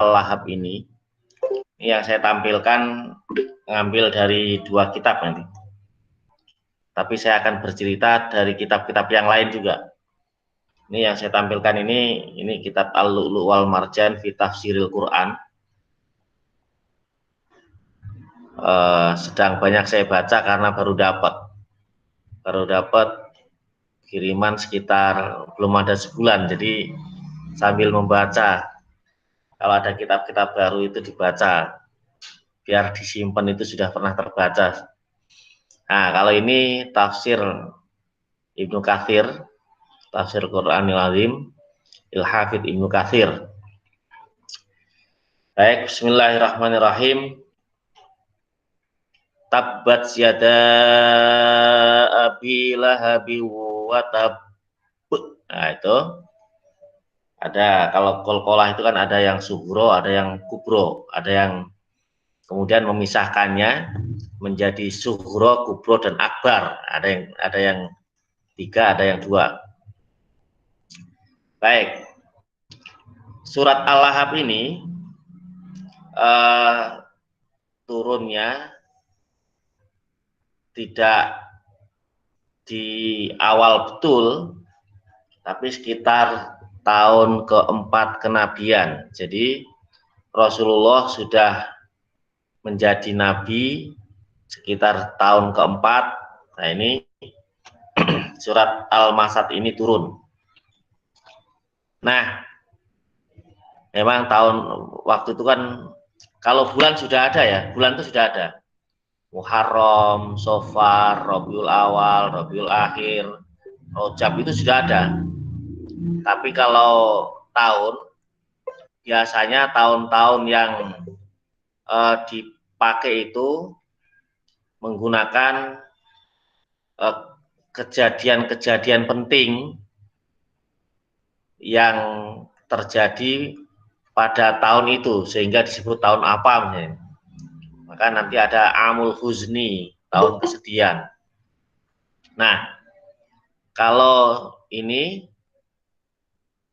Al-Lahab ini yang saya tampilkan ngambil dari 2 kitab nanti. Tapi saya akan bercerita dari kitab-kitab yang lain juga. Ini yang saya tampilkan ini kitab Al-Lu'lu' wal Marjan fi Tafsiril Quran. Sedang banyak saya baca karena baru dapat kiriman sekitar belum ada sebulan. Jadi sambil membaca, kalau ada kitab-kitab baru itu dibaca, biar disimpan itu sudah pernah terbaca. Nah, kalau ini tafsir Ibnu Katsir, tafsir Quranil Azim, Il-Hafidz Ibnu Katsir. Baik, bismillahirrahmanirrahim. Tabbat yada abi lahabi wa tab. Nah, itu ada, kalau qalqalah itu kan ada yang sughra, ada yang kubro, ada yang kemudian memisahkannya menjadi sughra, kubro, dan akbar. Ada yang 3, ada yang 2. Baik, surat Al-Lahab ini turunnya tidak di awal betul, tapi sekitar tahun keempat kenabian. Jadi Rasulullah sudah menjadi nabi sekitar tahun keempat. Nah, ini surat Al-Masad ini turun. Nah, memang waktu itu kan, kalau bulan sudah ada ya, bulan itu sudah ada. Muharram, Safar, Rabiul Awal, Rabiul Akhir, Rajab itu sudah ada. Tapi kalau tahun, biasanya tahun-tahun yang dipakai itu menggunakan kejadian-kejadian penting yang terjadi pada tahun itu, sehingga disebut tahun apa misalnya. Maka nanti ada Amul Huzni, tahun kesedihan. Nah, kalau ini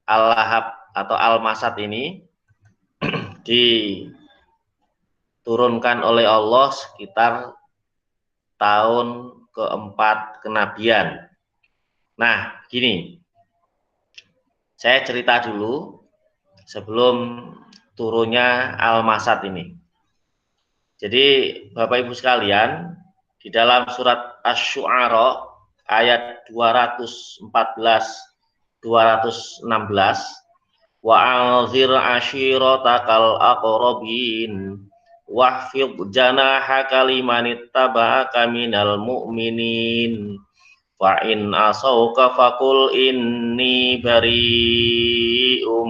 Al-Lahab atau Al-Masad ini diturunkan oleh Allah sekitar tahun keempat kenabian. Nah, gini, saya cerita dulu sebelum turunnya Al-Masad ini. Jadi Bapak Ibu sekalian, di dalam surat Asy-Syu'ara ayat 214-216, wa anzir ashiratakal aqrabin wahfid janahaka limanittaba'aka minal mu'minin fa in asauka faqul inni bari'um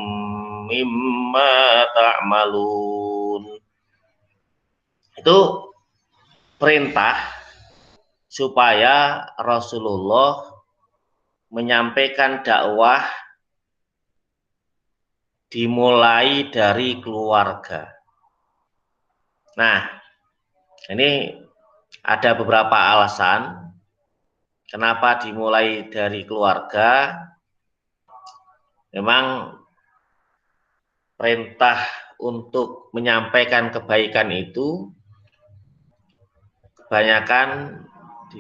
mimma ta'malun. Itu perintah supaya Rasulullah menyampaikan dakwah dimulai dari keluarga. Nah, ini ada beberapa alasan kenapa dimulai dari keluarga. Memang perintah untuk menyampaikan kebaikan itu kebanyakan di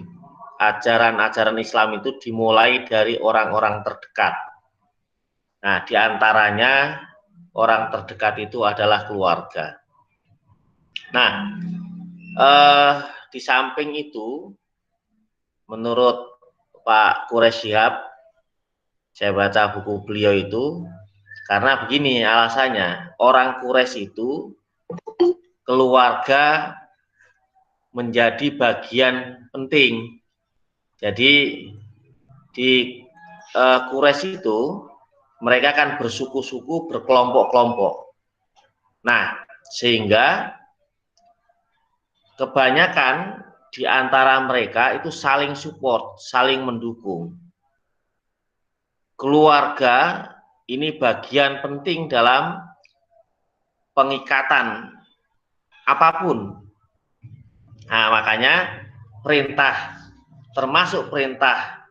ajaran-ajaran Islam itu dimulai dari orang-orang terdekat. Nah, diantaranya orang terdekat itu adalah keluarga. Nah, di samping itu, menurut Pak Quraish Shihab, saya baca buku beliau itu, karena begini alasannya, orang Quraisy itu keluarga menjadi bagian penting. Jadi di Quraisy itu mereka kan bersuku-suku, berkelompok-kelompok. Nah, sehingga kebanyakan di antara mereka itu saling support, saling mendukung. Keluarga ini bagian penting dalam pengikatan apapun. Nah, makanya perintah, termasuk perintah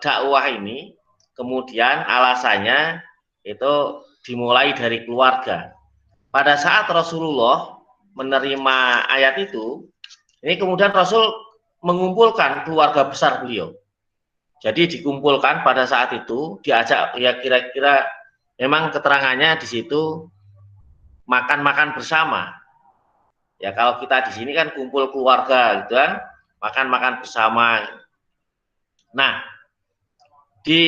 dakwah ini, kemudian alasannya itu dimulai dari keluarga. pada saat Rasulullah menerima ayat itu, ini kemudian Rasul mengumpulkan keluarga besar beliau. Jadi dikumpulkan pada saat itu, diajak, ya kira-kira memang keterangannya di situ makan-makan bersama. Ya kalau kita di sini kan kumpul keluarga gitu kan, makan-makan bersama. Nah, di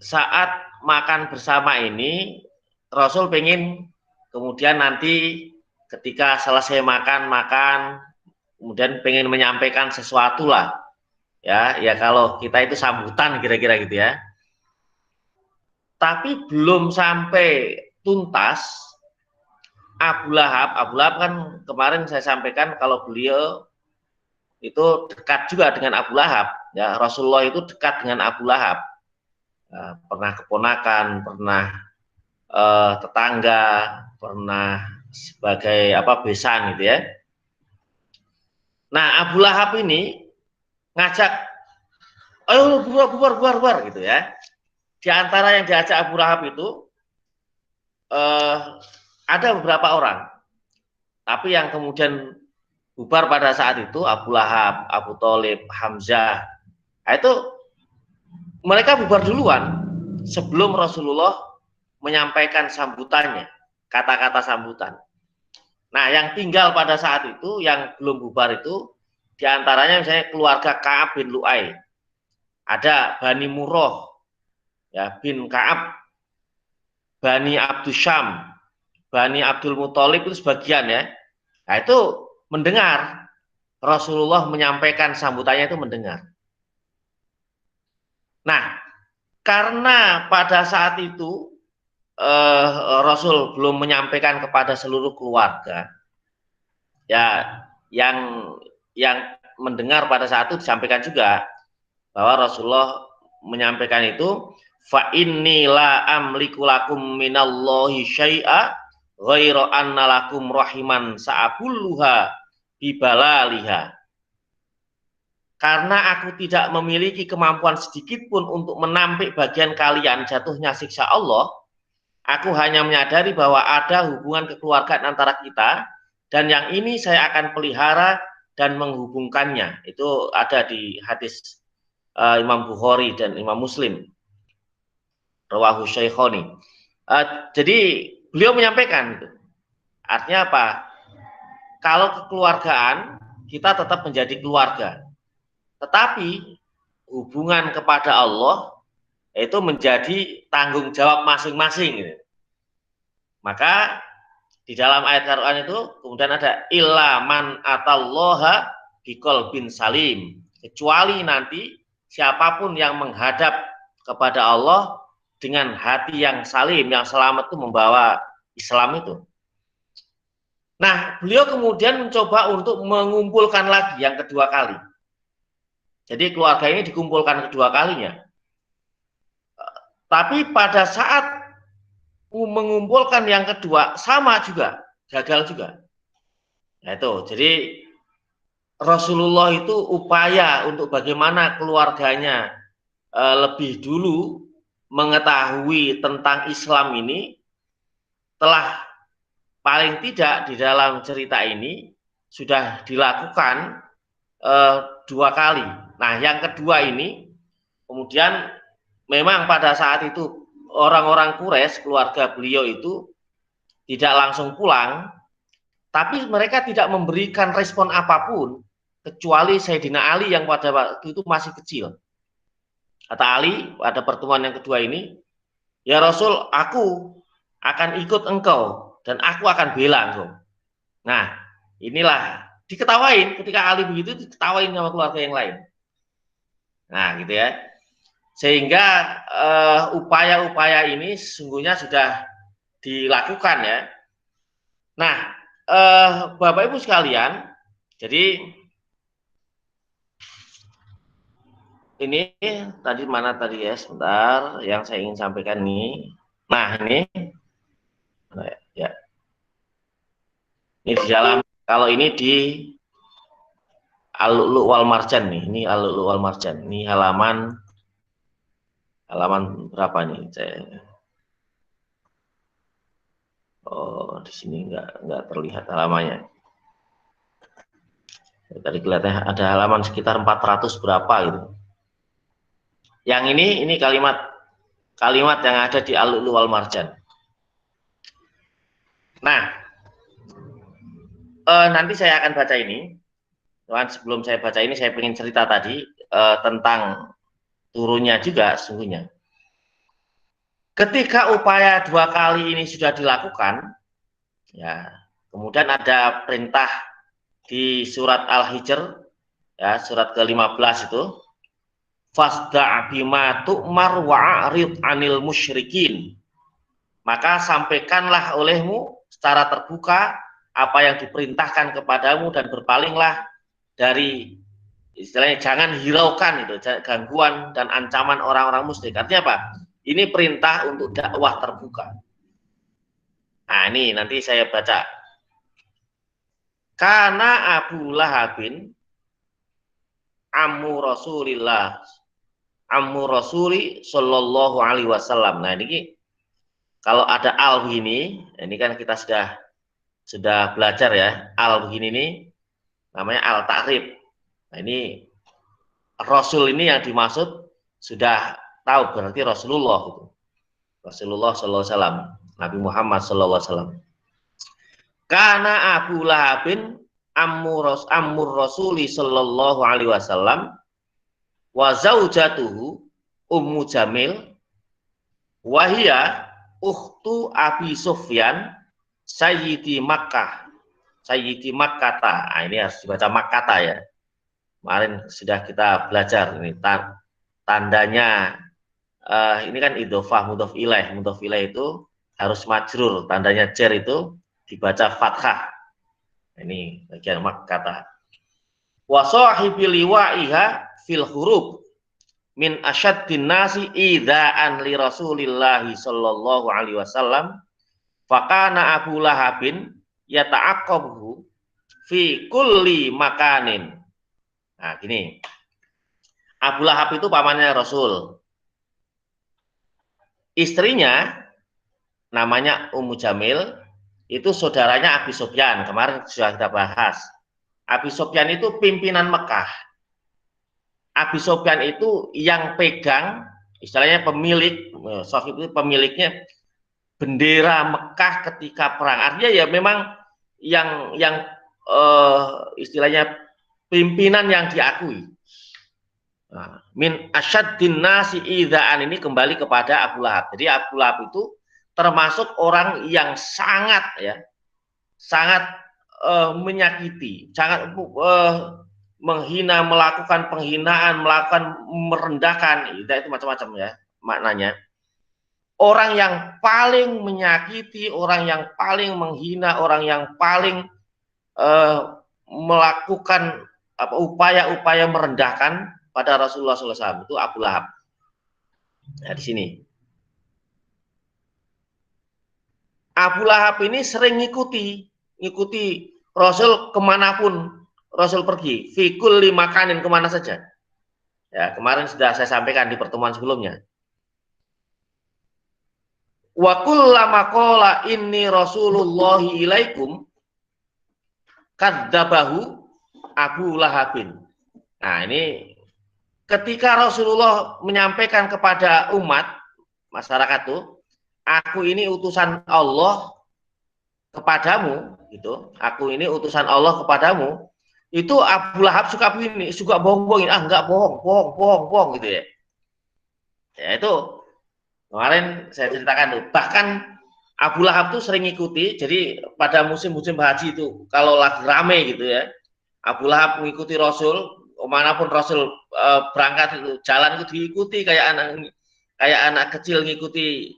saat makan bersama ini Rasul pengen kemudian nanti ketika selesai makan kemudian pengen menyampaikan sesuatu lah, ya kalau kita itu sambutan kira-kira gitu ya. Tapi belum sampai tuntas, Abu Lahab kan kemarin saya sampaikan kalau beliau itu dekat juga dengan Abu Lahab, ya Rasulullah itu dekat dengan Abu Lahab, pernah keponakan, pernah tetangga, pernah sebagai besan gitu ya. Nah Abu Lahab ini ngajak, ayo bubar gitu ya. Di antara yang diajak Abu Lahab itu ada beberapa orang, tapi yang kemudian bubar pada saat itu Abu Lahab, Abu Thalib, Hamzah. Nah, itu mereka bubar duluan sebelum Rasulullah menyampaikan sambutannya, kata-kata sambutan. Nah, yang tinggal pada saat itu, yang belum bubar itu, diantaranya misalnya keluarga Ka'ab bin Lu'ay, ada Bani Murrah, ya bin Ka'ab, Bani Abdus Syam, Bani Abdul Muthalib itu sebagian ya. Nah, itu mendengar Rasulullah menyampaikan sambutannya itu mendengar. Nah, karena pada saat itu Rasul belum menyampaikan kepada seluruh keluarga, ya yang mendengar pada saat itu disampaikan juga bahwa Rasulullah menyampaikan itu, fa inni la amliku lakum minallahi syai'a ghaira anna lakum rahiman sa'abulluha bibalaliha. Karena aku tidak memiliki kemampuan sedikit pun untuk menampik bagian kalian jatuhnya siksa Allah, aku hanya menyadari bahwa ada hubungan kekeluargaan antara kita, dan yang ini saya akan pelihara dan menghubungkannya. Itu ada di hadis Imam Bukhari dan Imam Muslim, rawahu Syaikhoni. Jadi beliau menyampaikan itu. Artinya apa? Kalau kekeluargaan kita tetap menjadi keluarga, tetapi hubungan kepada Allah itu menjadi tanggung jawab masing-masing gitu. Maka di dalam ayat Al-Quran itu kemudian ada illa man atallaha biqalbin salim, kecuali nanti siapapun yang menghadap kepada Allah dengan hati yang salim, yang selamat itu membawa Islam itu. Nah, beliau kemudian mencoba untuk mengumpulkan lagi yang kedua kali. Jadi keluarga ini dikumpulkan kedua kalinya. Tapi pada saat mengumpulkan yang kedua sama juga, gagal juga. Nah itu, jadi Rasulullah itu upaya untuk bagaimana keluarganya lebih dulu mengetahui tentang Islam ini, telah paling tidak di dalam cerita ini sudah dilakukan dua kali. Nah yang kedua ini kemudian memang pada saat itu orang-orang Quraisy, keluarga beliau itu tidak langsung pulang, tapi mereka tidak memberikan respon apapun kecuali Sayyidina Ali yang pada waktu itu masih kecil. Kata Ali pada pertemuan yang kedua ini, ya Rasul, aku akan ikut engkau dan aku akan bela engkau. Nah, inilah diketawain ketika Ali begitu, diketawain sama keluarga yang lain. Nah, gitu ya. Sehingga upaya-upaya ini sesungguhnya sudah dilakukan ya. Nah, Bapak Ibu sekalian, jadi ini tadi mana tadi ya, sebentar yang saya ingin sampaikan nih. Nah, ini ya. Ini di dalam, kalau ini di Al-Lu'lu' wal Marjan nih. Ini Al-Lu'lu' wal Marjan. Ini halaman berapa nih? Oh, di sini nggak terlihat halamannya. Tadi kelihatannya ada halaman sekitar 400 berapa gitu. Yang ini kalimat yang ada di Al-Lu'lu' wal Marjan. Nah, nanti saya akan baca ini. Cuman sebelum saya baca ini, saya ingin cerita tadi tentang turunnya juga sesungguhnya. Ketika upaya 2 kali ini sudah dilakukan, ya, kemudian ada perintah di surat Al-Hijr, ya, surat ke-15 itu, fasda' bima tu'mar wa'rid 'anil musyrikin. Maka sampaikanlah olehmu secara terbuka apa yang diperintahkan kepadamu dan berpalinglah dari, istilahnya, jangan hiraukan itu gangguan dan ancaman orang-orang musyrik. Artinya apa? Ini perintah untuk dakwah terbuka. Nah, ini nanti saya baca. Karena Abu Lahabin ammu Rasulillah, ammu Rasuli sallallahu alaihi wasallam. Nah, ini kalau ada al begini, ini kan kita sudah belajar ya. Al begini ini namanya al ta'rif. Nah, ini Rasul ini yang dimaksud sudah tahu, berarti Rasulullah itu. Rasulullah sallallahu alaihi wasallam, Nabi Muhammad sallallahu alaihi wasallam. Karena Abu Lahabin ammur Rasuli sallallahu alaihi wasallam wa zaujatuhu Ummu Jamil wahia ukhtu Abi Sufyan Sayyidi Makkah. Sayyidi Makkata. Nah, ini harus dibaca Makkata ya. Kemarin sudah kita belajar ini tandanya, ini kan idhofah mudhof ilaih. Mudhof ilaih itu harus majrur, tandanya jar itu dibaca fathah. Ini bagian Makkata. Wa sahibi liwa'iha fil huruf min asyaddin nasi idza'an li Rasulillah sallallahu alaihi wasallam fakana Abu Lahabin yata'aqqabuhu fi kulli makanin. Nah, gini. Abu Lahab itu pamannya Rasul. Istrinya namanya Ummu Jamil, itu saudaranya Abi Sufyan. Kemarin sudah kita bahas. Abi Sufyan itu pimpinan Mekah. Abi Sufyan itu yang pegang, istilahnya pemilik, Sohib itu pemiliknya bendera Mekah ketika perang. Artinya ya memang yang istilahnya pimpinan yang diakui. Nah, min asyaddin nasi idza'an ini kembali kepada Abu Lahab. Jadi Abu Lahab itu termasuk orang yang sangat menyakiti, sangat menghina, melakukan penghinaan, melakukan merendahkan, itu macam-macam ya maknanya. Orang yang paling menyakiti, orang yang paling menghina, orang yang paling melakukan upaya-upaya merendahkan pada Rasulullah SAW itu Abu Lahab. Nah, di sini Abu Lahab ini sering ngikuti Rasul kemanapun Rasul pergi, fikul makanin, kemana saja. Ya, kemarin sudah saya sampaikan di pertemuan sebelumnya. Wa kullama qala inni Rasulullahi ilaikum kadzabahu Abu Lahabin. Nah, ini ketika Rasulullah menyampaikan kepada umat masyarakat tuh, aku ini utusan Allah kepadamu, gitu. Aku ini utusan Allah kepadamu. Itu Abu Lahab suka begini, suka bohong-bohongin, enggak bohong gitu ya. Ya itu kemarin saya ceritakan tuh. Bahkan Abu Lahab tuh sering ngikuti. Jadi pada musim-musim haji itu kalau lagi rame gitu ya, Abu Lahab mengikuti Rasul, kemanapun Rasul berangkat itu, jalan itu diikuti kayak anak kecil ngikuti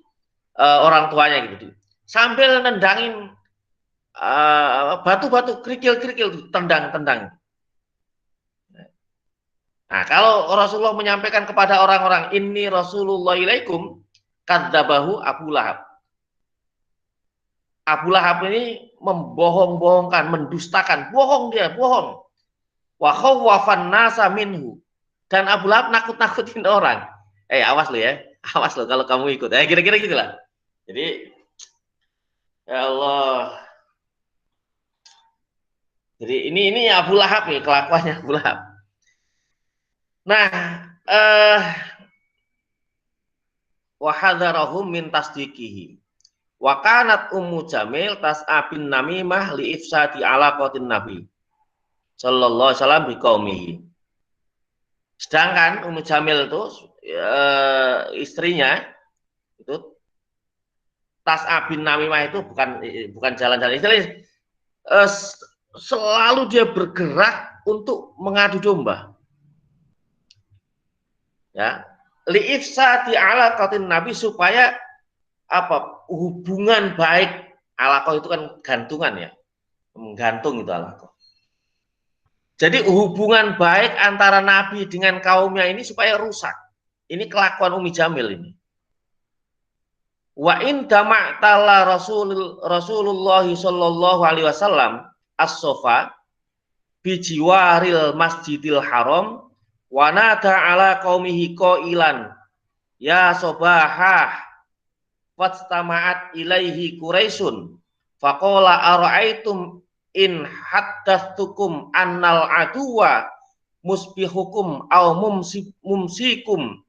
orang tuanya gitu. Sambil nendangin batu-batu, kerikil-kerikil, tendang. Nah, kalau Rasulullah menyampaikan kepada orang-orang ini Rasulullah ilaikum, kadzabahu Abu Lahab. Abu Lahab ini membohong-bohongkan, mendustakan, bohong. Wa khawwafan nasa minhu. Dan Abu Lahab nakut-nakutin orang. Awas lo ya, awas lo kalau kamu ikut. Kira-kira gitulah. Jadi Ya Allah. Jadi ini Abu Lahab nih kelakuannya Abu Lahab. Nah, wahadzarahum min tasdiqihi. Wa kanat Ummu Jamil tas'abin namimah li ifsadi alaqatin Nabi sallallahu alaihi wasallam biqaumihi. Sedangkan Ummu Jamil itu istrinya itu tas'abin namimah itu bukan jalan-jalan istilahnya selalu dia bergerak untuk mengadu domba. Ya, liifsadi alaqatin Nabi supaya apa hubungan baik alaqah itu kan gantungan ya, menggantung itu alaqah. Jadi hubungan baik antara Nabi dengan kaumnya ini supaya rusak. Ini kelakuan Umi Jamil ini. Wa in dama'tala Rasulullah sallallahu alaihi wasallam as-sofa bijiwaril Masjidil Haram wa nada ala qaumihi qailan ya sobahah fastama'at ilaihi Quraisyun faqala ara'aitum in haddatsukum annal aduwa musbihukum aw mumsikum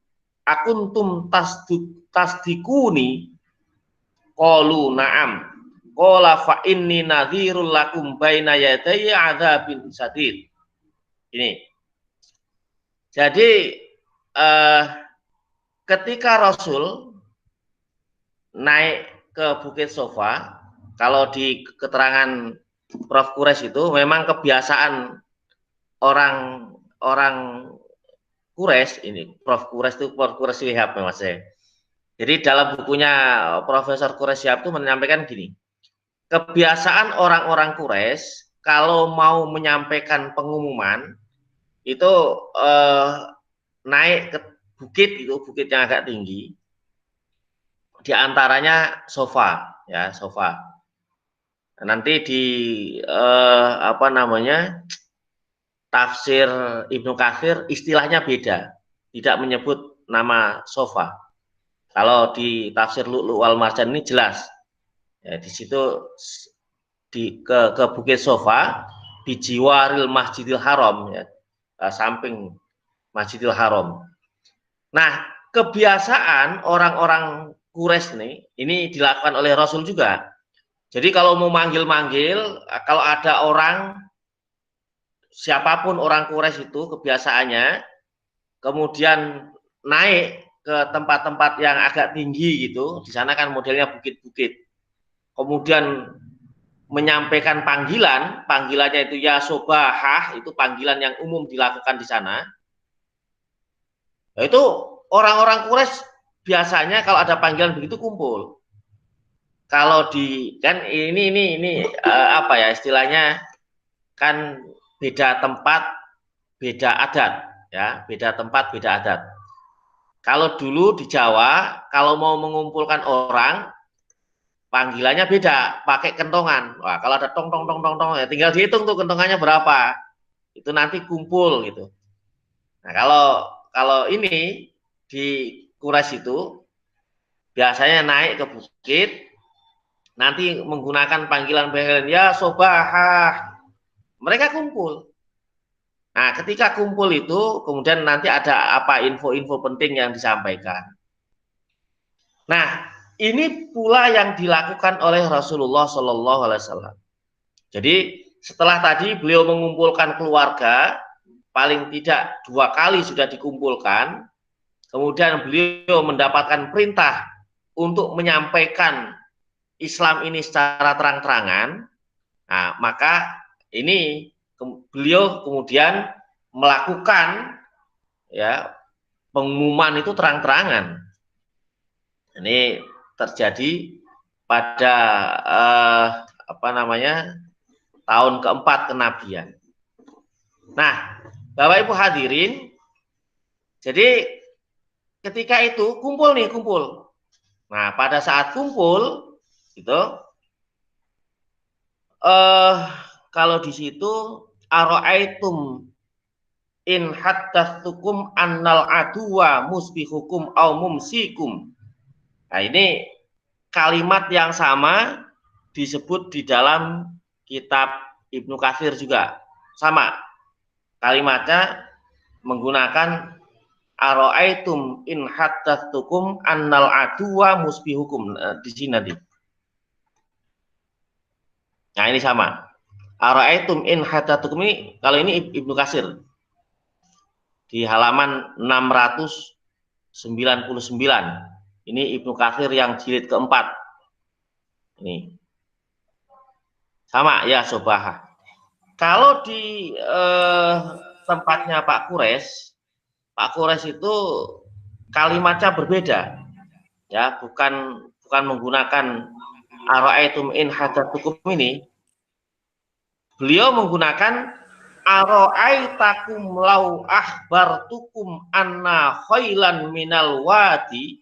akuntum tasdikuni qalu na'am qala fa inni nadhirul lakum baina yadayya adzabin sadid. Ini jadi ketika Rasul naik ke Bukit Sofa, kalau di keterangan Prof. Quraisy itu memang kebiasaan orang Quraisy ini, Prof. Quraisy itu Prof. Quraisy Shihab Mas. Jadi dalam bukunya Profesor Quraisy Shihab itu menyampaikan gini, kebiasaan orang-orang Quraisy kalau mau menyampaikan pengumuman itu naik ke bukit itu, bukit yang agak tinggi, diantaranya sofa, ya sofa. Nanti di apa namanya tafsir Ibnu Katsir istilahnya beda, tidak menyebut nama sofa. Kalau di tafsir Lu'lu' wal Marjan ini jelas, ya, di situ ke Bukit Sofa di Jiwaril Masjidil Haram, ya, samping Masjidil Haram. Nah, kebiasaan orang-orang Quraisy ini dilakukan oleh Rasul juga. Jadi kalau mau manggil-manggil, kalau ada orang siapapun orang Quraisy itu kebiasaannya kemudian naik ke tempat-tempat yang agak tinggi gitu, di sana kan modelnya bukit-bukit. Kemudian menyampaikan panggilannya itu ya sobahah, itu panggilan yang umum dilakukan di sana. Nah, itu orang-orang Quraisy biasanya kalau ada panggilan begitu kumpul. Kalau di kan ini apa ya istilahnya kan beda tempat beda adat ya, beda tempat beda adat. Kalau dulu di Jawa kalau mau mengumpulkan orang panggilannya beda, pakai kentongan. Wah, kalau ada tong tong tong tong tong ya tinggal dihitung tuh kentongannya berapa. Itu nanti kumpul gitu. Nah, kalau ini di Quraisy itu biasanya naik ke bukit nanti menggunakan panggilan-panggilan ya sobahah. Mereka kumpul. Nah, ketika kumpul itu kemudian nanti ada apa info-info penting yang disampaikan. Nah, ini pula yang dilakukan oleh Rasulullah Shallallahu Alaihi Wasallam. Jadi setelah tadi beliau mengumpulkan keluarga, paling tidak 2 kali sudah dikumpulkan, kemudian beliau mendapatkan perintah untuk menyampaikan Islam ini secara terang-terangan. Nah, maka ini beliau kemudian melakukan ya pengumuman itu terang-terangan. Ini terjadi pada apa namanya tahun keempat kenabian. Nah, Bapak Ibu hadirin, jadi ketika itu kumpul. Nah, pada saat kumpul itu kalau di situ ara'aitum in haddatsukum annal aduwa musbihukum aw mumsikum. Nah, ini kalimat yang sama disebut di dalam kitab Ibnu Katsir juga. Sama. Kalimatnya menggunakan aro'aitum in haddatsukum annal aduwa musbihukum. Di sini nanti. Nah, ini sama. Aro'aitum in haddatsukum ini, kalau ini Ibnu Katsir. Di halaman 699. Ini Ibnu Katsir yang jilid keempat. Ini. Sama ya, Sobah. Kalau di tempatnya Pak Kures itu kalimatnya berbeda, ya, bukan menggunakan aro'aitum in hadatukum ini. Beliau menggunakan aro'aitakum lau akhbartukum anna khailan minal wadi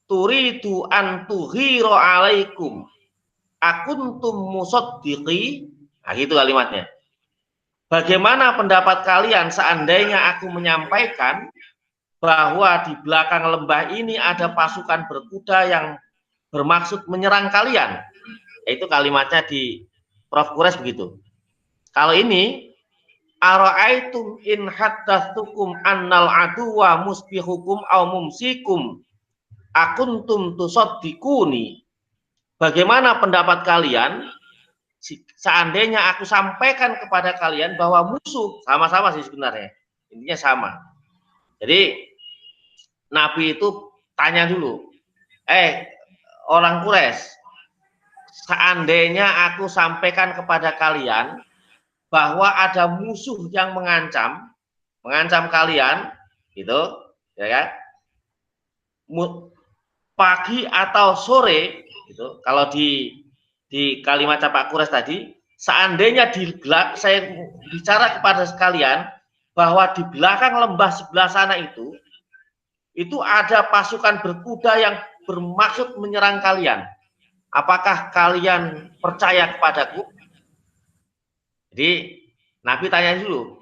turidu an tuhiro alaikum akuntum musaddiqi. Nah, gitu kalimatnya. Bagaimana pendapat kalian seandainya aku menyampaikan bahwa di belakang lembah ini ada pasukan berkuda yang bermaksud menyerang kalian? Itu kalimatnya di Prof. Kures begitu. Kalau ini, ara'aitum in haddatsukum annal aduwa musbihukum aw mumsikum akuntum tusaddiquni. Bagaimana pendapat kalian seandainya aku sampaikan kepada kalian bahwa musuh, sama-sama sih sebenarnya, intinya sama. Jadi Nabi itu tanya dulu, orang Quraisy, seandainya aku sampaikan kepada kalian bahwa ada musuh yang mengancam kalian, gitu, ya kan? Pagi atau sore, gitu. Kalau di kalimat Pak Kures tadi, seandainya saya bicara kepada sekalian bahwa di belakang lembah sebelah sana itu ada pasukan berkuda yang bermaksud menyerang kalian. Apakah kalian percaya kepadaku? Jadi Nabi tanya dulu.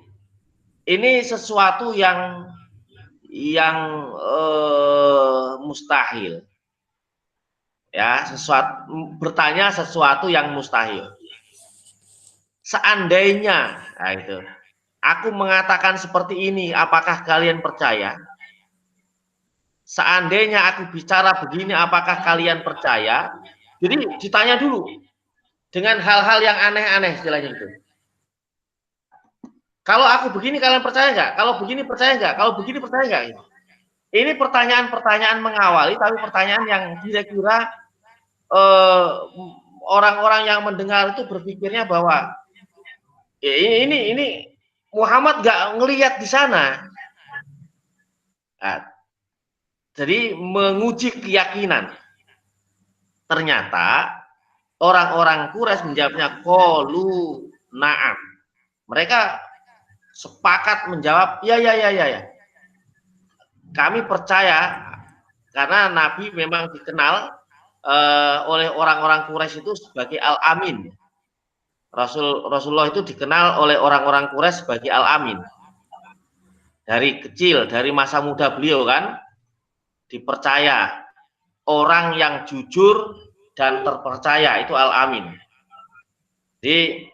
Ini sesuatu yang mustahil. Ya, bertanya sesuatu yang mustahil. Seandainya, nah itu, aku mengatakan seperti ini, apakah kalian percaya? Seandainya aku bicara begini, apakah kalian percaya? Jadi ditanya dulu dengan hal-hal yang aneh-aneh istilahnya itu. Kalau aku begini kalian percaya nggak? Kalau begini percaya nggak? Kalau begini percaya nggak? Ini pertanyaan-pertanyaan mengawali, tapi pertanyaan yang kira-kira orang-orang yang mendengar itu berpikirnya bahwa ini Muhammad nggak ngelihat di sana. Nah, jadi menguji keyakinan. Ternyata orang-orang Quraisy menjawabnya qalu na'am. Mereka sepakat menjawab ya. Kami percaya karena Nabi memang dikenal oleh orang-orang Quraisy itu sebagai Al-Amin. Rasulullah itu dikenal oleh orang-orang Quraisy sebagai Al-Amin. Dari kecil, dari masa muda beliau kan dipercaya orang yang jujur dan terpercaya itu Al-Amin. Jadi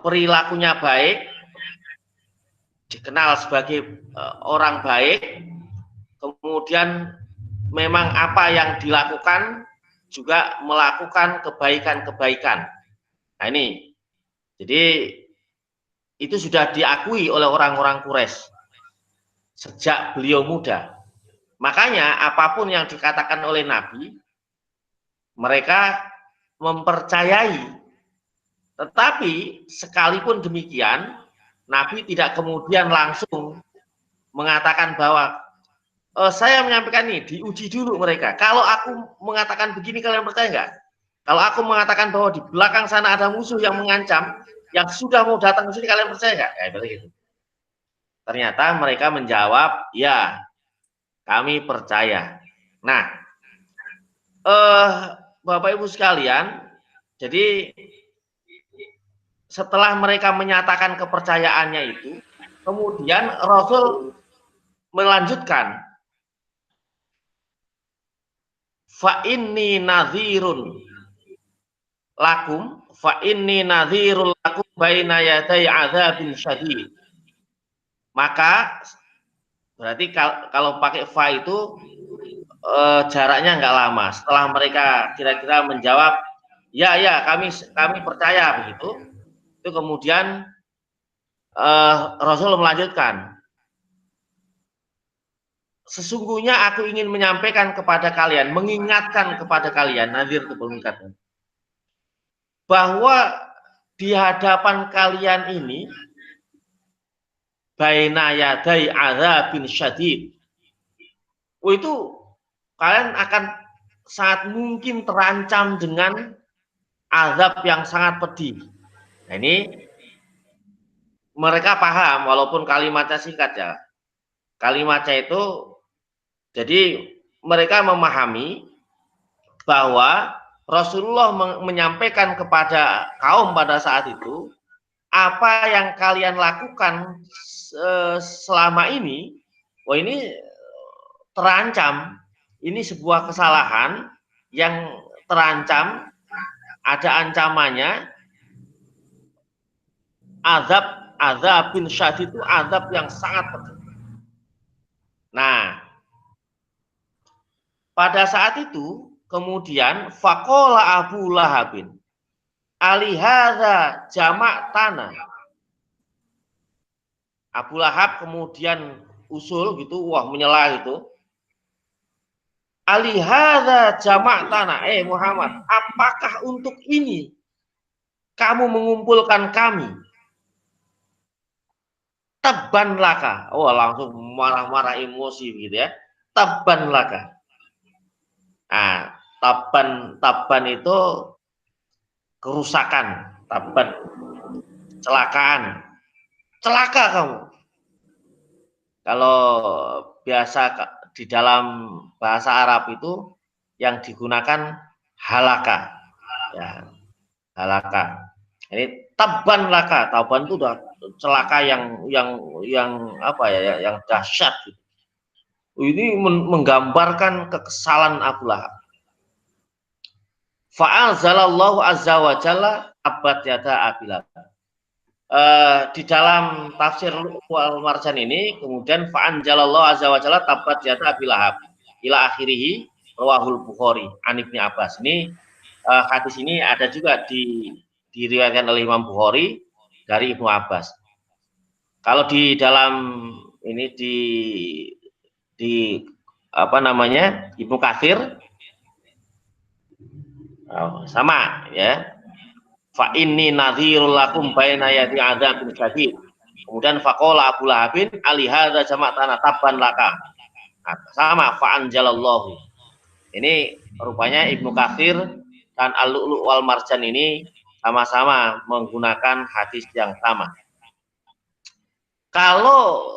perilakunya baik, dikenal sebagai orang baik, kemudian memang apa yang dilakukan juga melakukan kebaikan-kebaikan. Nah ini, jadi itu sudah diakui oleh orang-orang Quraisy sejak beliau muda. Makanya apapun yang dikatakan oleh Nabi, mereka mempercayai. Tetapi sekalipun demikian, Nabi tidak kemudian langsung mengatakan bahwa saya menyampaikan ini, diuji dulu mereka. Kalau aku mengatakan begini, kalian percaya nggak? Kalau aku mengatakan bahwa di belakang sana ada musuh yang mengancam, yang sudah mau datang ke sini, kalian percaya nggak? Ya, gitu. Ternyata mereka menjawab, ya, kami percaya. Nah, Bapak Ibu sekalian, jadi setelah mereka menyatakan kepercayaannya itu, kemudian Rasul melanjutkan, fa inni nadhirun lakum fa inni nadhirul lakum baina yaday adzabin syadid. Maka berarti kalau pakai fa itu jaraknya nggak lama. Setelah mereka kira-kira menjawab ya ya kami percaya begitu, itu kemudian Rasul melanjutkan, sesungguhnya aku ingin menyampaikan kepada kalian, mengingatkan kepada kalian, nadhir itu mengingatkan, bahwa di hadapan kalian ini baina yaday adzabin syadid, itu kalian akan sangat mungkin terancam dengan azab yang sangat pedih. Nah, ini mereka paham walaupun kalimatnya singkat ya. Kalimatnya itu jadi mereka memahami bahwa Rasulullah menyampaikan kepada kaum pada saat itu, apa yang kalian lakukan selama ini, wah ini terancam, ini sebuah kesalahan yang terancam, ada ancamannya, azab bin syadid itu azab yang sangat pedih. Nah, pada saat itu kemudian faqala Abu Lahabin alihadza jamak tanah. Abu Lahab kemudian usul gitu, wah menyela gitu. Alihadza jamak tanah, Muhammad, apakah untuk ini kamu mengumpulkan kami? Tabban laka. Oh, langsung marah-marah emosi gitu ya. Tabban laka. Nah, tabban itu kerusakan, tabban, kecelakaan. Celaka kamu. Kalau biasa di dalam bahasa Arab itu yang digunakan halaka. Ya, halaka. Ini tabban laka. Tabban itu udah celaka yang apa ya, yang dahsyat gitu. Ini menggambarkan kekesalan Abu Lahab. Fa'anzalallahu azza wa jalla abad yada Abi Lahab. Di dalam tafsir Al-Marjan ini kemudian fa'anzalallahu azza wa jalla tabat yada Abi Lahab ila akhirih rawahul Bukhari an Ibnu Abbas. Ini hadis ini ada juga diriwayatkan oleh Imam Bukhari dari Ibnu Abbas. Kalau di dalam ini di apa namanya Ibnu Katsir sama ya, fa inni nadhirul lakum baina yadi adzabin syadid. Kemudian faqala Abu Lahabin ali hadza jama'tana tabban laka. Nah, sama fa anjalallahu. Ini rupanya Ibnu Katsir dan Al-Lu'lu' wal Marjan ini sama-sama menggunakan hadis yang sama. Kalau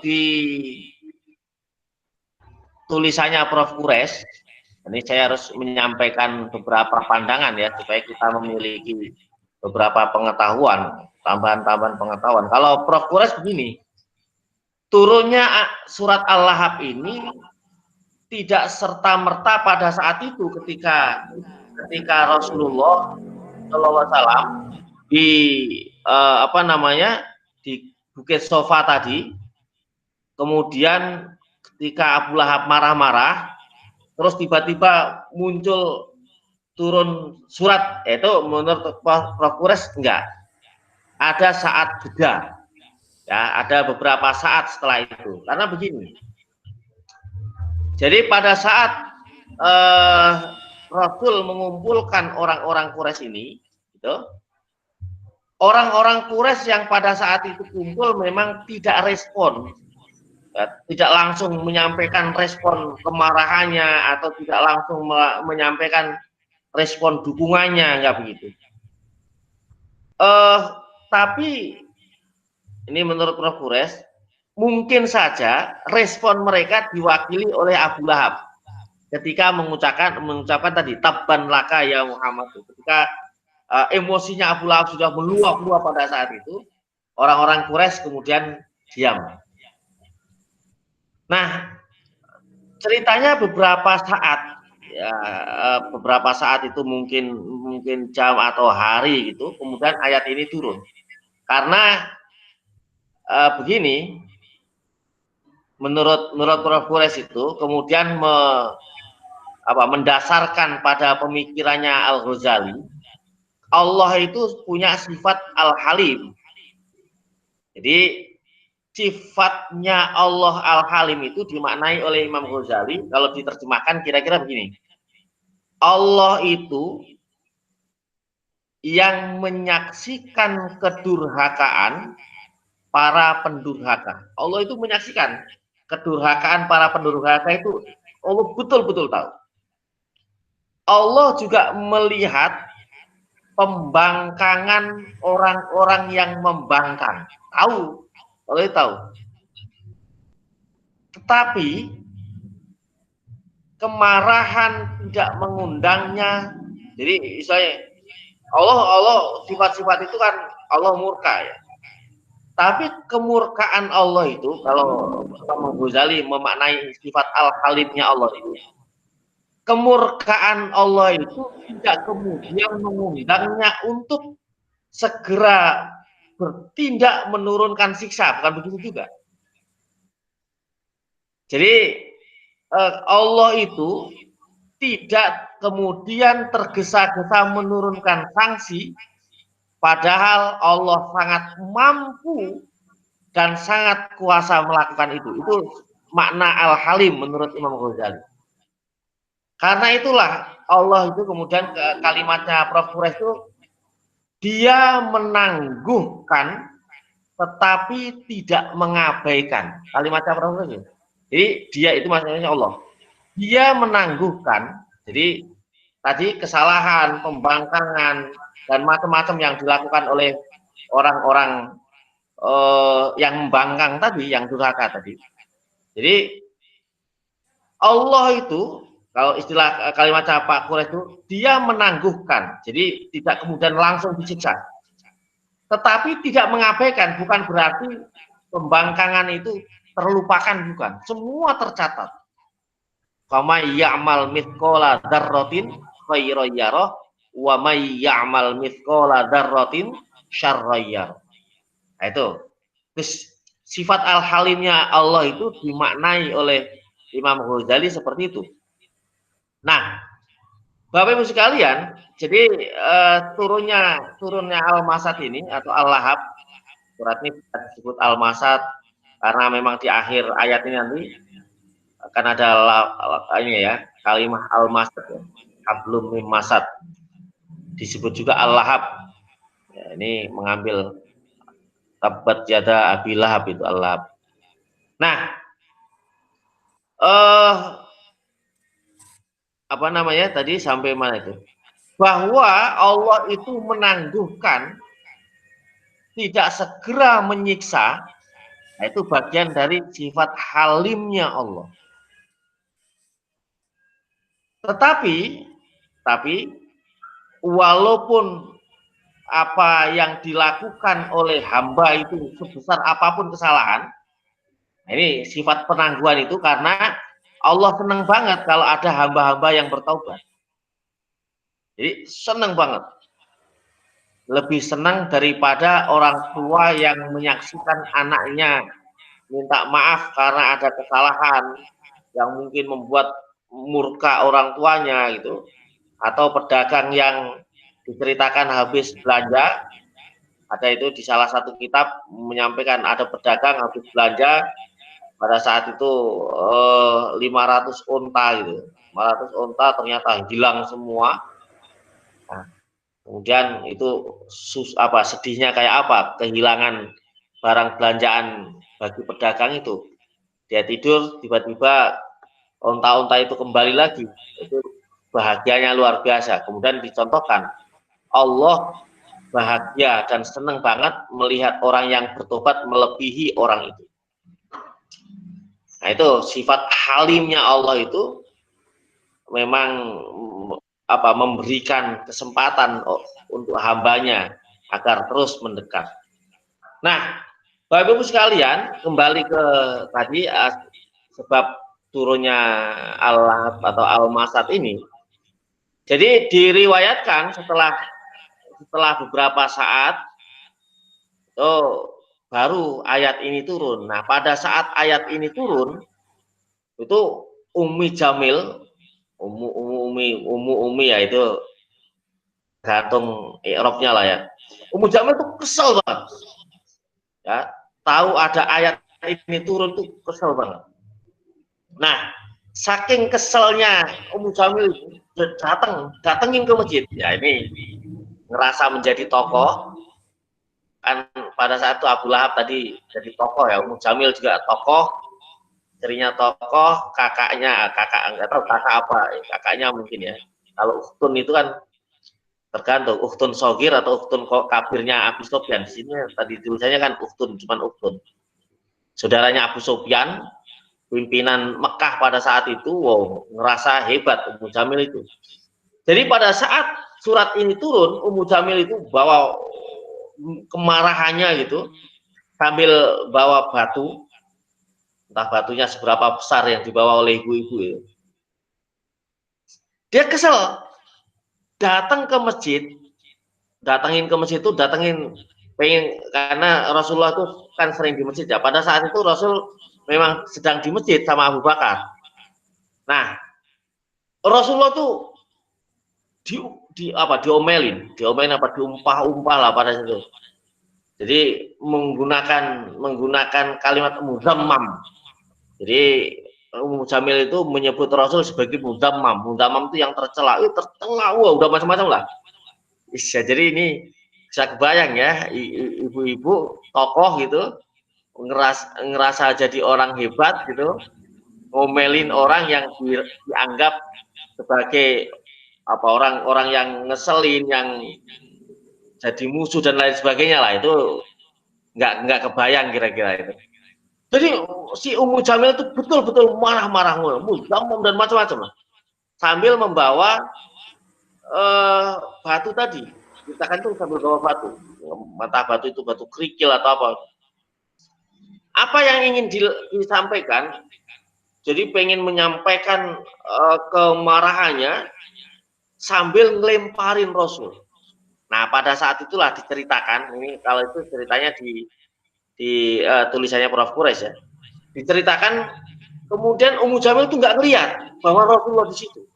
di tulisannya Prof. Kures, ini saya harus menyampaikan beberapa pandangan ya, supaya kita memiliki beberapa pengetahuan, tambahan-tambahan pengetahuan. Kalau Prof. Kures begini, turunnya surat Al-Lahab ini tidak serta-merta pada saat itu ketika Rasulullah SAW di apa namanya di Bukit Sofa tadi, kemudian ketika Abu Lahab marah-marah, terus tiba-tiba muncul turun surat, itu menurut Prof. Kures enggak, ada saat jeda ya, ada beberapa saat setelah itu. Karena begini, jadi pada saat Rasul mengumpulkan orang-orang Quraisy ini gitu, orang-orang Quraisy yang pada saat itu kumpul memang tidak respon, ya, tidak langsung menyampaikan respon kemarahannya atau tidak langsung menyampaikan respon dukungannya, enggak begitu. Tapi ini menurut Prof. Kures, mungkin saja respon mereka diwakili oleh Abu Lahab ketika mengucapkan tadi tabban laka ya Muhammad. Ketika emosinya Abu Lahab sudah meluap-luap pada saat itu, orang-orang Quraisy kemudian diam. Nah, ceritanya beberapa saat, ya, beberapa saat itu mungkin jam atau hari gitu, kemudian ayat ini turun. Karena begini, menurut Prof. Quraisy itu kemudian mendasarkan pada pemikirannya Al-Ghazali, Allah itu punya sifat Al-Halim. Jadi sifatnya Allah Al-Halim itu dimaknai oleh Imam Ghazali, kalau diterjemahkan kira-kira begini. Allah itu yang menyaksikan kedurhakaan para pendurhaka. Allah itu menyaksikan kedurhakaan para pendurhaka itu Allah betul-betul tahu. Allah juga melihat pembangkangan orang-orang yang membangkang. Tahu, Allah tahu. Tetapi kemarahan tidak mengundangnya. Jadi misalnya Allah sifat-sifat itu kan Allah murka ya. Tapi kemurkaan Allah itu kalau Imam Ghazali memaknai sifat al-halimnya Allah itu, kemurkaan Allah itu tidak kemudian mengundangnya untuk segera bertindak menurunkan siksa, bukan begitu juga. Jadi Allah itu tidak kemudian tergesa-gesa menurunkan sanksi, padahal Allah sangat mampu dan sangat kuasa melakukan itu. Itu makna Al-Halim menurut Imam Ghazali. Karena itulah Allah itu kemudian kalimatnya Prof. Quraisy itu, dia menangguhkan tetapi tidak mengabaikan. Kalimatnya Prof. Quraisy. Jadi dia itu maksudnya Allah. Dia menangguhkan. Jadi tadi kesalahan, pembangkangan dan macam-macam yang dilakukan oleh orang-orang yang membangkang tadi, yang durhaka tadi. Jadi Allah itu, kalau istilah kalimat Pak Quraisy itu, dia menangguhkan. Jadi tidak kemudian langsung disiksa. Tetapi tidak mengabaikan, bukan berarti pembangkangan itu terlupakan, bukan. Semua tercatat. Famay ya'mal mithqala dzarratin khairan yarah wa may ya'mal mithqala dzarratin syarran yarah. Nah, itu. Terus sifat al-halimnya Allah itu dimaknai oleh Imam Ghazali seperti itu. Nah, Bapak Ibu sekalian, jadi turunnya Al-Masad ini atau Al-Lahab, surat ini disebut Al-Masad karena memang di akhir ayat ini nanti akan ada ini ya, kalimat Al-Masad ya, Hablum mim Masad. Disebut juga Al-Lahab. Ya, ini mengambil tabat yada Abi Lahab itu Al-Lahab. Nah, apa namanya tadi sampai mana itu? Bahwa Allah itu menangguhkan, tidak segera menyiksa, nah itu bagian dari sifat halimnya Allah. Tetapi walaupun apa yang dilakukan oleh hamba itu sebesar apapun kesalahan, nah ini sifat penangguhan itu karena Allah senang banget kalau ada hamba-hamba yang bertaubat. Jadi senang banget. Lebih senang daripada orang tua yang menyaksikan anaknya minta maaf karena ada kesalahan yang mungkin membuat murka orang tuanya gitu, atau pedagang yang diceritakan habis belanja. Ada itu di salah satu kitab menyampaikan ada pedagang habis belanja pada saat itu 500 unta gitu, 500 unta ternyata hilang semua. Nah, kemudian itu sedihnya kayak apa, kehilangan barang belanjaan bagi pedagang itu. Dia tidur tiba-tiba unta-unta itu kembali lagi, itu bahagianya luar biasa. Kemudian dicontohkan Allah bahagia dan senang banget melihat orang yang bertobat melebihi orang itu. Nah itu sifat halimnya Allah itu memang memberikan kesempatan untuk hambanya agar terus mendekat. Nah, Bapak Ibu sekalian, kembali ke tadi sebab turunnya Al-Lahab atau Al-Masad ini. Jadi diriwayatkan setelah beberapa saat, baru ayat ini turun. Nah, pada saat ayat ini turun, itu Ummi Jamil, Umi ya, itu gantung i'rabnya lah ya. Ummu Jamil tuh kesel banget. Ya, tahu ada ayat ini turun tuh kesel banget. Nah, saking keselnya Ummu Jamil datengin ke masjid. Ya, ini ngerasa menjadi tokoh. Kan pada saat itu Abu Lahab tadi jadi tokoh ya, Ummu Jamil juga tokoh, istrinya tokoh, kakak enggak tahu kakak apa, kakaknya mungkin ya. Kalau ukhtun itu kan tergantung ukhtun sogir atau ukhtun kabirnya Abu Sofyan. Di sini tadi tulisannya kan ukhtun, cuman ukhtun. Saudaranya Abu Sofyan, pimpinan Mekah pada saat itu, wow, ngerasa hebat Ummu Jamil itu. Jadi pada saat surat ini turun, Ummu Jamil itu bawa kemarahannya gitu, sambil bawa batu, entah batunya seberapa besar yang dibawa oleh ibu-ibu itu. Dia kesel, datang ke masjid, pengen, karena Rasulullah itu kan sering di masjid ya. Pada saat itu Rasul memang sedang di masjid sama Abu Bakar. Nah, Rasulullah tuh diomelin apa diumpah-umpah lah pada situ. Jadi menggunakan kalimat muzammam. Jadi Ummu Jamil itu menyebut Rasul sebagai muzammam. Muzammam itu yang tercela. Tercela, wah, udah macam-macam lah. Ya, jadi ini bisa kebayang ya, ibu-ibu tokoh gitu ngerasa jadi orang hebat gitu, ngomelin orang yang dianggap sebagai apa, orang-orang yang ngeselin, yang jadi musuh dan lain sebagainya lah. Itu nggak kebayang kira-kira itu. Jadi si Ummu Jamil itu betul-betul marah-marah, muzammam dan macam-macam lah, sambil membawa batu tadi. Kita kan tuh sambil bawa batu, mata batu itu batu kerikil atau apa. Apa yang ingin disampaikan? Jadi pengen menyampaikan kemarahannya sambil ngelemparin Rasul. Nah, pada saat itulah diceritakan, ini kalau itu ceritanya di tulisannya Prof. Quraisy ya. Diceritakan kemudian Ummu Jamil itu nggak ngelihat bahwa Rasulullah di situ.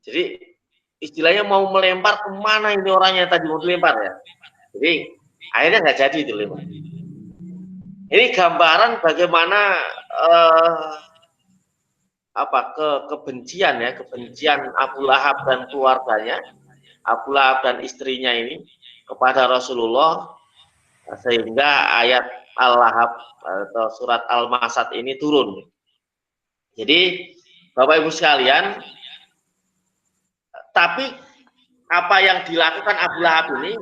Jadi istilahnya mau melempar kemana ini orangnya tadi mau dilempar ya. Jadi akhirnya nggak jadi itu lempar. Ini gambaran bagaimana kebencian Abu Lahab dan keluarganya, Abu Lahab dan istrinya ini kepada Rasulullah, sehingga ayat Al-Lahab atau surat Al-Masad ini turun. Jadi Bapak Ibu sekalian, tapi apa yang dilakukan Abu Lahab ini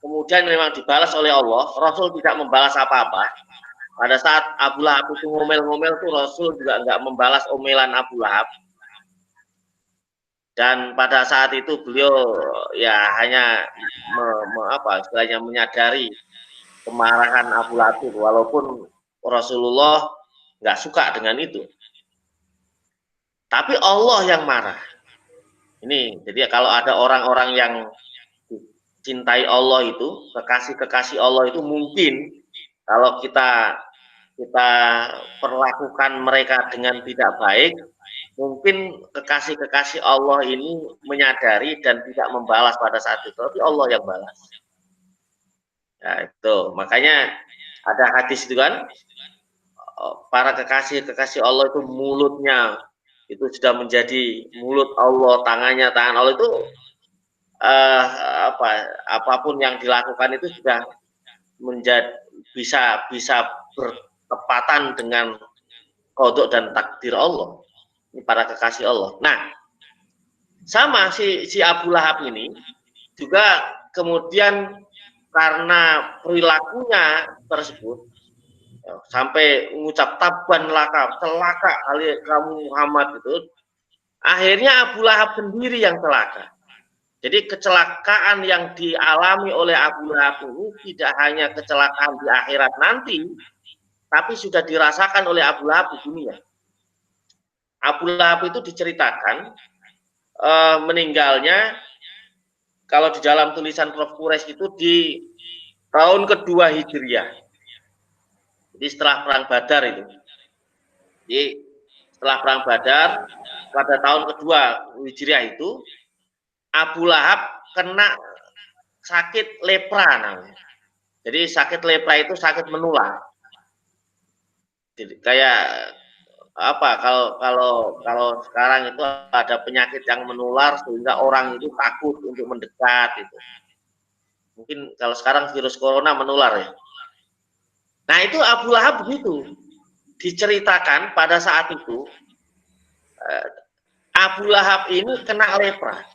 kemudian memang dibalas oleh Allah. Rasul tidak membalas apa-apa. Pada saat Abu Lahab itu ngomel-ngomel tuh, Rasul juga nggak membalas omelan Abu Lahab. Dan pada saat itu beliau ya hanya istilahnya menyadari kemarahan Abu Lahab, walaupun Rasulullah nggak suka dengan itu. Tapi Allah yang marah. Ini jadi kalau ada orang-orang yang cintai Allah itu, kekasih Allah itu, mungkin kalau kita perlakukan mereka dengan tidak baik, mungkin kekasih Allah ini menyadari dan tidak membalas pada saat itu, tapi Allah yang balas. Ya, itu makanya ada hadis itu kan, para kekasih Allah itu mulutnya itu sudah menjadi mulut Allah, tangannya tangan Allah itu apapun yang dilakukan itu sudah menjadi bisa bertepatan dengan qada dan takdir Allah. Ini para kekasih Allah. Nah, sama si Abu Lahab ini juga kemudian karena perilakunya tersebut sampai mengucap taban laka, celaka kali kamu Muhammad itu, akhirnya Abu Lahab sendiri yang celaka. Jadi kecelakaan yang dialami oleh Abu Lahab ini tidak hanya kecelakaan di akhirat nanti, tapi sudah dirasakan oleh Abu Lahab di dunia. Abu Lahab itu diceritakan meninggalnya, kalau di dalam tulisan Prof. Quraisy itu di tahun kedua Hijriah. Jadi setelah perang Badar itu. Jadi setelah perang Badar pada tahun kedua Hijriah itu Abu Lahab kena sakit lepra namanya. Jadi sakit lepra itu sakit menular. Jadi kayak apa, kalau sekarang itu ada penyakit yang menular sehingga orang itu takut untuk mendekat itu. Mungkin kalau sekarang virus corona menular ya. Nah itu Abu Lahab begitu. Diceritakan pada saat itu Abu Lahab ini kena lepra.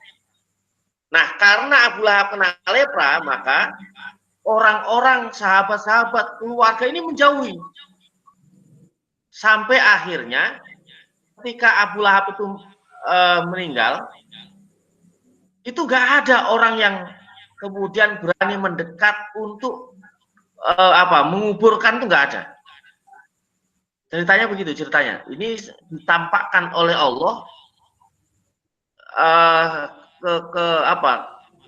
Nah karena Abu Lahab kena lepra, maka orang-orang, sahabat-sahabat, keluarga ini menjauhi. Sampai akhirnya ketika Abu Lahab itu meninggal, itu gak ada orang yang kemudian berani mendekat untuk menguburkan, itu gak ada. Ceritanya begitu ceritanya. Ini ditampakkan oleh Allah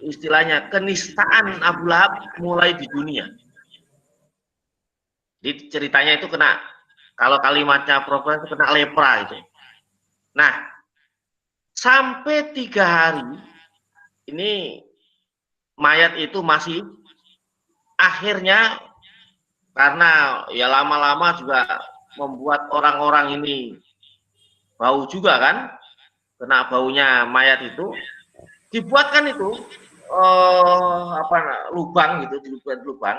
istilahnya kenistaan Abu Lahab mulai di dunia. Jadi ceritanya itu kena, kalau kalimatnya Prof itu kena lepra itu. Nah, sampai 3 hari ini mayat itu masih, akhirnya karena ya lama-lama juga membuat orang-orang ini bau juga kan, kena baunya mayat itu, dibuatkan itu lubang gitu, dibuat lubang.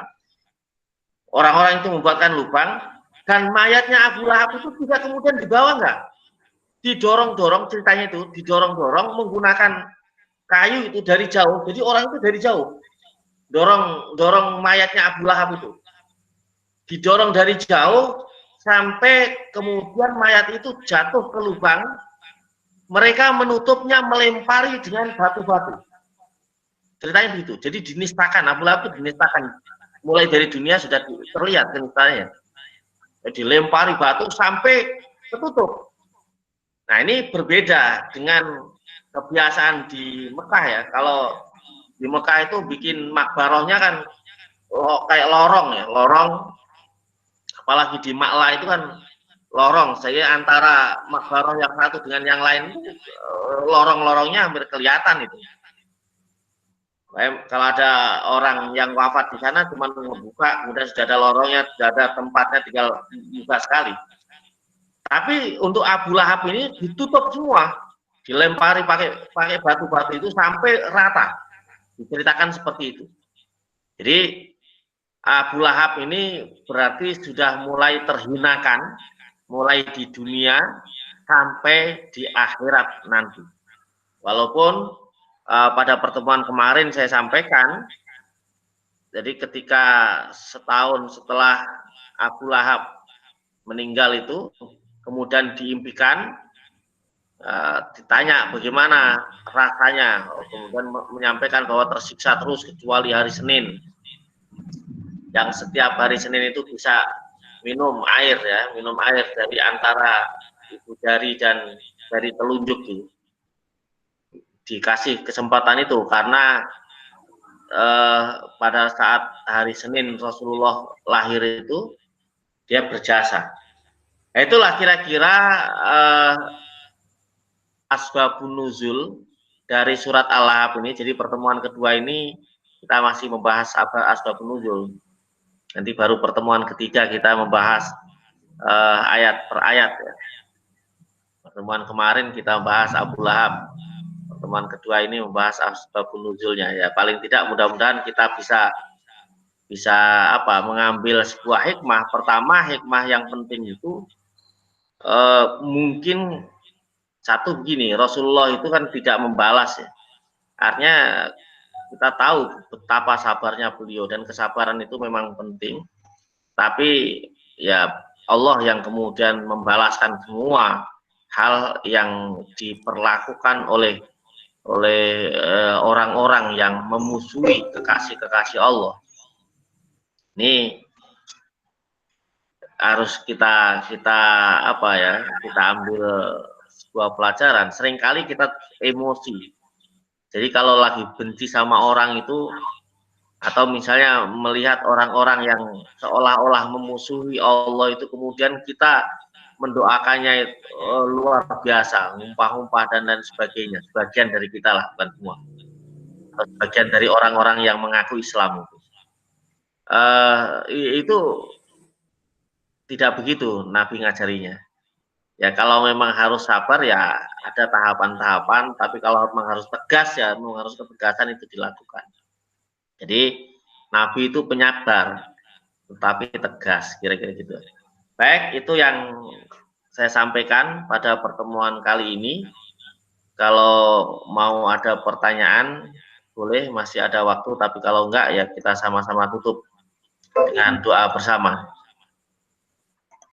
Orang-orang itu membuatkan lubang, dan mayatnya Abu Lahab itu juga kemudian dibawa enggak, didorong-dorong, ceritanya itu didorong-dorong menggunakan kayu itu dari jauh. Jadi orang itu dari jauh dorong mayatnya Abu Lahab itu, didorong dari jauh sampai kemudian mayat itu jatuh ke lubang. Mereka menutupnya melempari dengan batu-batu. Ceritanya begitu. Jadi dinistakan, Abu Lahab itu dinistakan. Mulai dari dunia sudah terlihat kenistanya. Dilempari batu sampai tertutup. Nah ini berbeda dengan kebiasaan di Mekah ya. Kalau di Mekah itu bikin makbarohnya kan kayak lorong ya, lorong. Apalagi di Maklah itu kan lorong. Saya antara makbaroh yang satu dengan yang lain lorong-lorongnya hampir kelihatan itu. Kalau ada orang yang wafat di sana cuma membuka, kemudian sudah ada lorongnya, sudah ada tempatnya, tinggal buka sekali. Tapi untuk Abu Lahab ini ditutup semua, dilempari pakai batu-batu itu sampai rata. Diceritakan seperti itu. Jadi Abu Lahab ini berarti sudah mulai terhinakan, mulai di dunia sampai di akhirat nanti. Walaupun pada pertemuan kemarin saya sampaikan, jadi ketika setahun setelah Abu Lahab meninggal itu, kemudian diimpikan, ditanya bagaimana rasanya, kemudian menyampaikan bahwa tersiksa terus kecuali hari Senin, yang setiap hari Senin itu bisa minum air ya, minum air dari antara ibu jari dan dari telunjuk gitu. Dikasih kesempatan itu karena pada saat hari Senin Rasulullah lahir itu dia berjasa. Nah, itulah kira-kira asbabun nuzul dari surat Al-Lahab ini. Jadi pertemuan kedua ini kita masih membahas asbabun nuzul. Nanti baru pertemuan ketiga kita membahas ayat per ayat ya. Pertemuan kemarin kita membahas Abu Lahab. Pertemuan kedua ini membahas asbabun nuzulnya ya. Paling tidak mudah-mudahan kita bisa mengambil sebuah hikmah. Pertama, hikmah yang penting itu mungkin satu begini, Rasulullah itu kan tidak membalas ya. Artinya kita tahu betapa sabarnya beliau, dan kesabaran itu memang penting. Tapi ya Allah yang kemudian membalaskan semua hal yang diperlakukan oleh orang-orang yang memusuhi kekasih-kekasih Allah. Ini harus kita apa ya, kita ambil sebuah pelajaran. Seringkali kita emosi. Jadi kalau lagi benci sama orang itu, atau misalnya melihat orang-orang yang seolah-olah memusuhi Allah itu, kemudian kita mendoakannya luar biasa, ngumpah-ngumpah dan lain sebagainya. Sebagian dari kita lah, bukan semua. Sebagian dari orang-orang yang mengaku Islam itu. Itu tidak begitu Nabi ngajarinya. Ya kalau memang harus sabar ya ada tahapan-tahapan, tapi kalau memang harus tegas ya memang harus ketegasan itu dilakukan. Jadi Nabi itu penyabar, tetapi tegas, kira-kira gitu. Baik, itu yang saya sampaikan pada pertemuan kali ini. Kalau mau ada pertanyaan, boleh, masih ada waktu, tapi kalau enggak ya kita sama-sama tutup dengan doa bersama.